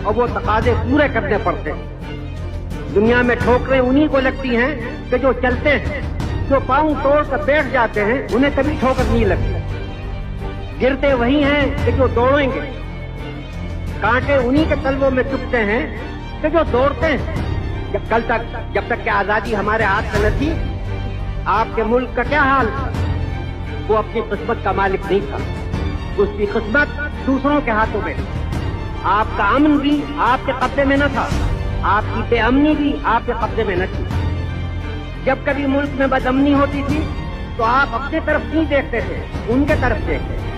اور وہ تقاضے پورے کرنے پڑتے ہیں۔ دنیا میں ٹھوکریں انہی کو لگتی ہیں کہ جو چلتے ہیں، جو پاؤں توڑ کر بیٹھ جاتے ہیں انہیں کبھی ٹھوکر نہیں لگتی۔ گرتے وہی ہیں کہ جو دوڑیں گے، کانٹے انہی کے تلووں میں چبھتے ہیں کہ جو دوڑتے ہیں۔ جب تک کہ آزادی ہمارے ہاتھ میں نہ تھی، آپ کے ملک کا کیا حال تھا؟ وہ اپنی قسمت کا مالک نہیں تھا، اس کی قسمت دوسروں کے ہاتھوں میں تھی۔ آپ کا امن بھی آپ کے قبضے میں نہ تھا، آپ کی بے امنی بھی آپ کے قبضے میں نہ تھی۔ جب کبھی ملک میں بد امنی ہوتی تھی تو آپ اپنے طرف نہیں دیکھتے تھے، ان کے طرف دیکھتے تھے۔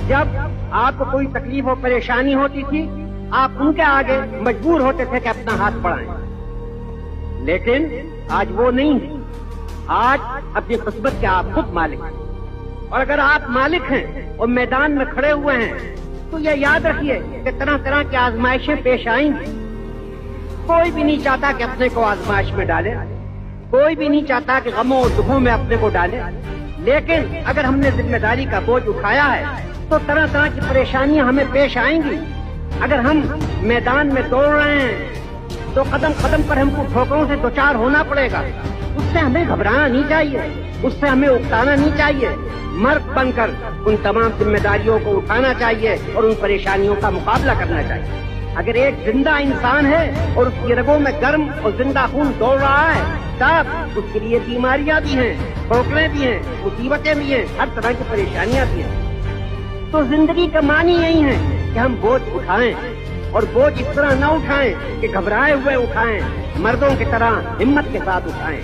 جب آپ کو کوئی تکلیف و پریشانی ہوتی تھی آپ ان کے آگے مجبور ہوتے تھے کہ اپنا ہاتھ بڑھائیں، لیکن آج وہ نہیں ہے۔ آج اپنی قسمت کے آپ خود مالک ہیں، اور اگر آپ مالک ہیں اور میدان میں کھڑے ہوئے ہیں تو یہ یاد رکھیے کہ طرح طرح کی آزمائشیں پیش آئیں گی۔ کوئی بھی نہیں چاہتا کہ اپنے کو آزمائش میں ڈالے، کوئی بھی نہیں چاہتا کہ غموں اور دکھوں میں اپنے کو ڈالے، لیکن اگر ہم نے ذمہ داری کا بوجھ اٹھایا ہے تو طرح طرح کی پریشانیاں ہمیں پیش آئیں گی۔ اگر ہم میدان میں دوڑ رہے ہیں تو قدم قدم پر ہم کو ٹھوکروں سے دوچار ہونا پڑے گا، اس سے ہمیں گھبرانا نہیں چاہیے، اس سے ہمیں اکتانا نہیں چاہیے، مرد بن کر ان تمام ذمہ داریوں کو اٹھانا چاہیے اور ان پریشانیوں کا مقابلہ کرنا چاہیے۔ اگر ایک زندہ انسان ہے اور اس کی رگوں میں گرم اور زندہ خون دوڑ رہا ہے تب اس کے لیے بیماریاں بھی ہیں، ٹھوکریں بھی ہیں، مصیبتیں بھی ہیں، ہر طرح کی پریشانیاں بھی ہیں۔ تو زندگی کا معنی یہی ہے کہ ہم بوجھ اٹھائیں، اور بوجھ اس طرح نہ اٹھائیں کہ گھبرائے ہوئے اٹھائیں، مردوں کی طرح ہمت کے ساتھ اٹھائیں۔